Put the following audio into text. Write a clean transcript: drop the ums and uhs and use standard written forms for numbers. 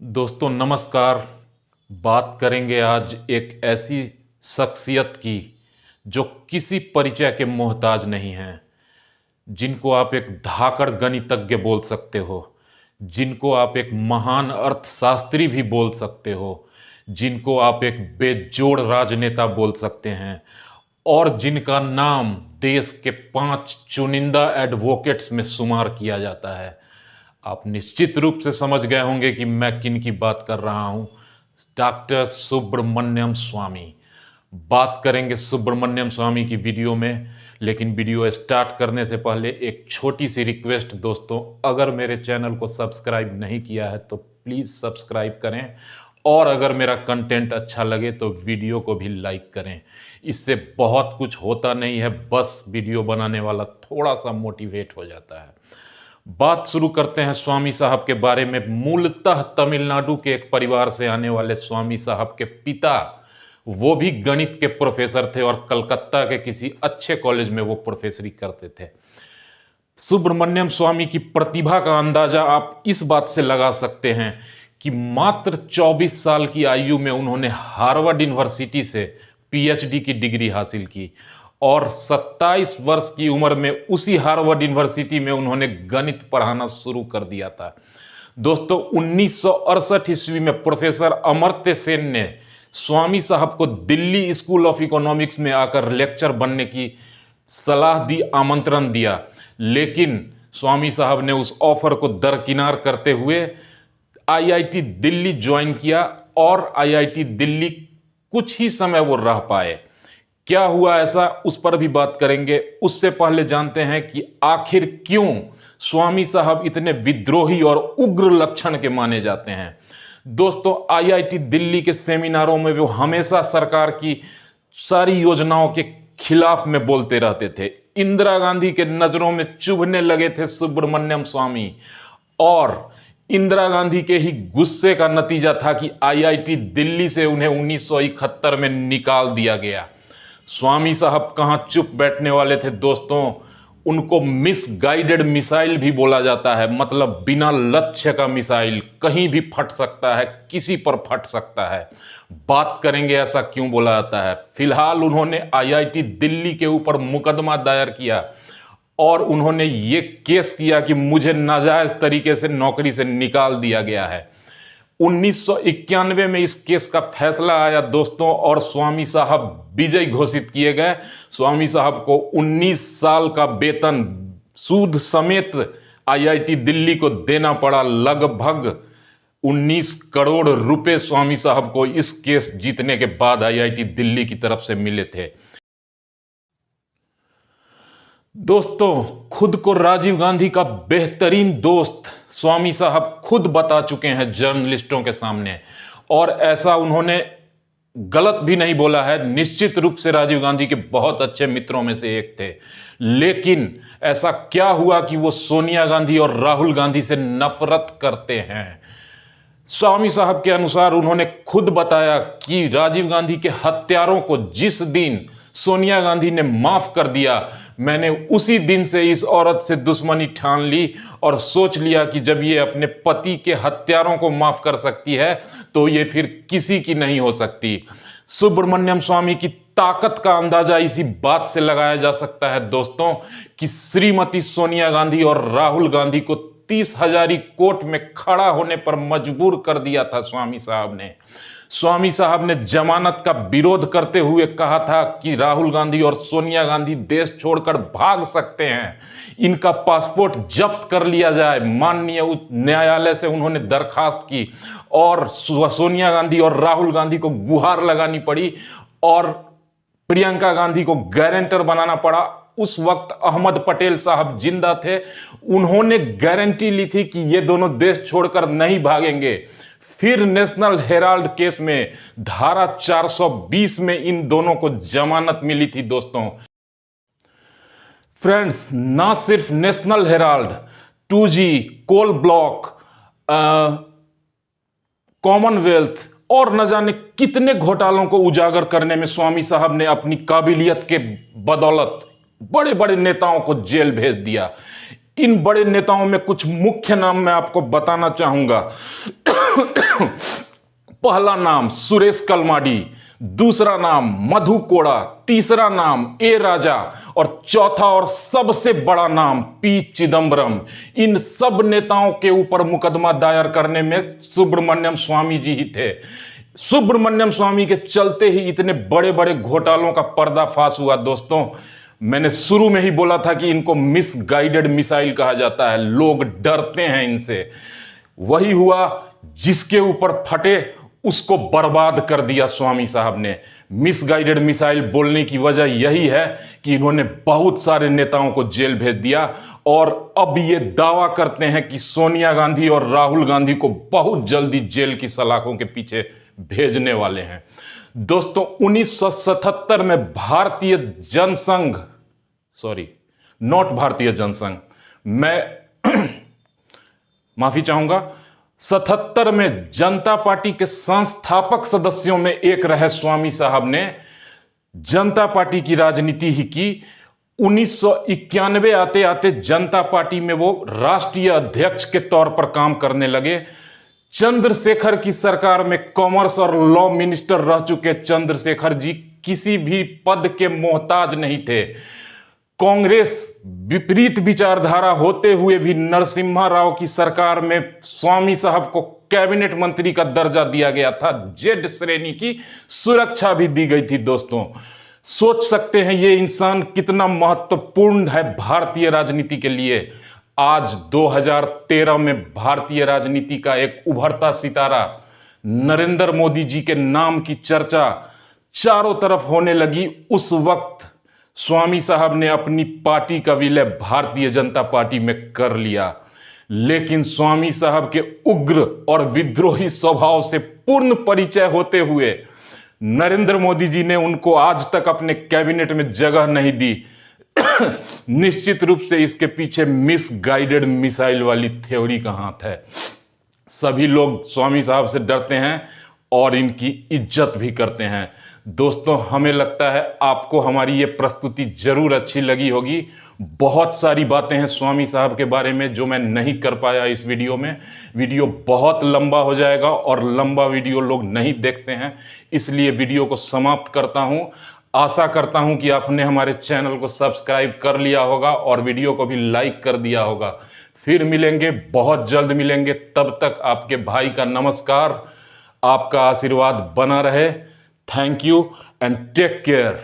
दोस्तों नमस्कार। बात करेंगे आज एक ऐसी शख्सियत की जो किसी परिचय के मोहताज नहीं हैं, जिनको आप एक धाकड़ गणितज्ञ बोल सकते हो, जिनको आप एक महान अर्थशास्त्री भी बोल सकते हो, जिनको आप एक बेजोड़ राजनेता बोल सकते हैं और जिनका नाम देश के 5 चुनिंदा एडवोकेट्स में शुमार किया जाता है। आप निश्चित रूप से समझ गए होंगे कि मैं किन की बात कर रहा हूं। डॉक्टर सुब्रमण्यम स्वामी। बात करेंगे सुब्रमण्यम स्वामी की वीडियो में, लेकिन वीडियो स्टार्ट करने से पहले एक छोटी सी रिक्वेस्ट दोस्तों, अगर मेरे चैनल को सब्सक्राइब नहीं किया है तो प्लीज़ सब्सक्राइब करें और अगर मेरा कंटेंट अच्छा लगे तो वीडियो को भी लाइक करें। इससे बहुत कुछ होता नहीं है, बस वीडियो बनाने वाला थोड़ा सा मोटिवेट हो जाता है। बात शुरू करते हैं स्वामी साहब के बारे में। मूलतः तमिलनाडु के एक परिवार से आने वाले स्वामी साहब के पिता, वो भी गणित के प्रोफेसर थे और कलकत्ता के किसी अच्छे कॉलेज में वो प्रोफेसरी करते थे। सुब्रमण्यम स्वामी की प्रतिभा का अंदाजा आप इस बात से लगा सकते हैं कि मात्र 24 साल की आयु में उन्होंने हार्वर्ड यूनिवर्सिटी से पीएचडी की डिग्री हासिल की और 27 वर्ष की उम्र में उसी हार्वर्ड यूनिवर्सिटी में उन्होंने गणित पढ़ाना शुरू कर दिया था। दोस्तों 1968 ईस्वी में प्रोफेसर अमर्त्य सेन ने स्वामी साहब को दिल्ली स्कूल ऑफ इकोनॉमिक्स में आकर लेक्चर बनने की सलाह दी, आमंत्रण दिया, लेकिन स्वामी साहब ने उस ऑफर को दरकिनार करते हुए आईआईटी दिल्ली ज्वाइन किया और आईआईटी दिल्ली कुछ ही समय वो रह पाए। क्या हुआ ऐसा, उस पर भी बात करेंगे। उससे पहले जानते हैं कि आखिर क्यों स्वामी साहब इतने विद्रोही और उग्र लक्षण के माने जाते हैं। दोस्तों आईआईटी दिल्ली के सेमिनारों में वो हमेशा सरकार की सारी योजनाओं के खिलाफ में बोलते रहते थे। इंदिरा गांधी के नजरों में चुभने लगे थे सुब्रमण्यम स्वामी और इंदिरा गांधी के ही गुस्से का नतीजा था कि आईआईटी दिल्ली से उन्हें 1971 में निकाल दिया गया। स्वामी साहब कहां चुप बैठने वाले थे दोस्तों, उनको मिसगाइडेड मिसाइल भी बोला जाता है, मतलब बिना लक्ष्य का मिसाइल, कहीं भी फट सकता है, किसी पर फट सकता है। बात करेंगे ऐसा क्यों बोला जाता है। फिलहाल उन्होंने आईआईटी दिल्ली के ऊपर मुकदमा दायर किया और उन्होंने ये केस किया कि मुझे नाजायज तरीके से नौकरी से निकाल दिया गया है। 1991 में इस केस का फैसला आया दोस्तों और स्वामी साहब विजयी घोषित किए गए। स्वामी साहब को 19 साल का वेतन सूद समेत आईआईटी दिल्ली को देना पड़ा। लगभग 19 करोड़ रुपए स्वामी साहब को इस केस जीतने के बाद आईआईटी दिल्ली की तरफ से मिले थे। दोस्तों खुद को राजीव गांधी का बेहतरीन दोस्त स्वामी साहब खुद बता चुके हैं जर्नलिस्टों के सामने, और ऐसा उन्होंने गलत भी नहीं बोला है। निश्चित रूप से राजीव गांधी के बहुत अच्छे मित्रों में से एक थे, लेकिन ऐसा क्या हुआ कि वो सोनिया गांधी और राहुल गांधी से नफरत करते हैं। स्वामी साहब के अनुसार उन्होंने खुद बताया कि राजीव गांधी के हत्यारों को जिस दिन सोनिया गांधी ने माफ कर दिया, मैंने उसी दिन से इस औरत से दुश्मनी ठान ली और सोच लिया कि जब ये अपने पति के हत्यारों को माफ कर सकती है तो ये फिर किसी की नहीं हो सकती। सुब्रमण्यम स्वामी की ताकत का अंदाजा इसी बात से लगाया जा सकता है दोस्तों कि श्रीमती सोनिया गांधी और राहुल गांधी को 30,000 कोर्ट में खड़ा होने पर मजबूर कर दिया था स्वामी साहब ने। स्वामी साहब ने जमानत का विरोध करते हुए कहा था कि राहुल गांधी और सोनिया गांधी देश छोड़कर भाग सकते हैं, इनका पासपोर्ट जब्त कर लिया जाए। माननीय उच्च न्यायालय से उन्होंने दरखास्त की और सोनिया गांधी और राहुल गांधी को गुहार लगानी पड़ी और प्रियंका गांधी को गारंटर बनाना पड़ा। उस वक्त अहमद पटेल साहब जिंदा थे, उन्होंने गारंटी ली थी कि ये दोनों देश छोड़कर नहीं भागेंगे। फिर नेशनल हेराल्ड केस में धारा 420 में इन दोनों को जमानत मिली थी दोस्तों। फ्रेंड्स, ना सिर्फ National Herald, 2G, coal block, Commonwealth और न जाने कितने घोटालों को उजागर करने में स्वामी साहब ने अपनी काबिलियत के बदौलत बड़े बड़े नेताओं को जेल भेज दिया। इन बड़े नेताओं में कुछ मुख्य नाम मैं आपको बताना चाहूंगा। पहला नाम सुरेश कलमाडी, दूसरा नाम मधु कोड़ा, तीसरा नाम ए राजा और चौथा और सबसे बड़ा नाम पी चिदम्बरम। इन सब नेताओं के ऊपर मुकदमा दायर करने में सुब्रमण्यम स्वामी जी ही थे। सुब्रमण्यम स्वामी के चलते ही इतने बड़े बड़े घोटालों का पर्दाफाश हुआ। दोस्तों, मैंने शुरू में ही बोला था कि इनको मिसगाइडेड मिसाइल कहा जाता है, लोग डरते हैं इनसे। वही हुआ, जिसके ऊपर फटे उसको बर्बाद कर दिया स्वामी साहब ने। मिसगाइडेड मिसाइल बोलने की वजह यही है कि इन्होंने बहुत सारे नेताओं को जेल भेज दिया और अब ये दावा करते हैं कि सोनिया गांधी और राहुल गांधी को बहुत जल्दी जेल की सलाखों के पीछे भेजने वाले हैं। दोस्तों, 1977 में भारतीय जनसंघ, नॉट भारतीय जनसंघ, मैं माफी चाहूंगा, 77 में जनता पार्टी के संस्थापक सदस्यों में एक रहे स्वामी साहब ने जनता पार्टी की राजनीति ही की। 1991 आते आते जनता पार्टी में वो राष्ट्रीय अध्यक्ष के तौर पर काम करने लगे। चंद्रशेखर की सरकार में कॉमर्स और लॉ मिनिस्टर रह चुके चंद्रशेखर जी किसी भी पद के मोहताज नहीं थे। कांग्रेस विपरीत विचारधारा होते हुए भी नरसिम्हा राव की सरकार में स्वामी साहब को कैबिनेट मंत्री का दर्जा दिया गया था। जेड श्रेणी की सुरक्षा भी दी गई थी। दोस्तों, सोच सकते हैं ये इंसान कितना महत्वपूर्ण है भारतीय राजनीति के लिए। आज 2013 में भारतीय राजनीति का एक उभरता सितारा नरेंद्र मोदी जी के नाम की चर्चा चारों तरफ होने लगी। उस वक्त स्वामी साहब ने अपनी पार्टी का विलय भारतीय जनता पार्टी में कर लिया, लेकिन स्वामी साहब के उग्र और विद्रोही स्वभाव से पूर्ण परिचय होते हुए नरेंद्र मोदी जी ने उनको आज तक अपने कैबिनेट में जगह नहीं दी। निश्चित रूप से इसके पीछे मिसगाइडेड मिसाइल वाली थ्योरी का हाथ है। सभी लोग स्वामी साहब से डरते हैं और इनकी इज्जत भी करते हैं। दोस्तों, हमें लगता है आपको हमारी ये प्रस्तुति जरूर अच्छी लगी होगी। बहुत सारी बातें हैं स्वामी साहब के बारे में जो मैं नहीं कर पाया इस वीडियो में। वीडियो बहुत लंबा हो जाएगा और लंबा वीडियो लोग नहीं देखते हैं, इसलिए वीडियो को समाप्त करता हूं। आशा करता हूं कि आपने हमारे चैनल को सब्सक्राइब कर लिया होगा और वीडियो को भी लाइक कर दिया होगा। फिर मिलेंगे, बहुत जल्द मिलेंगे। तब तक आपके भाई का नमस्कार, आपका आशीर्वाद बना रहे। Thank you and take care.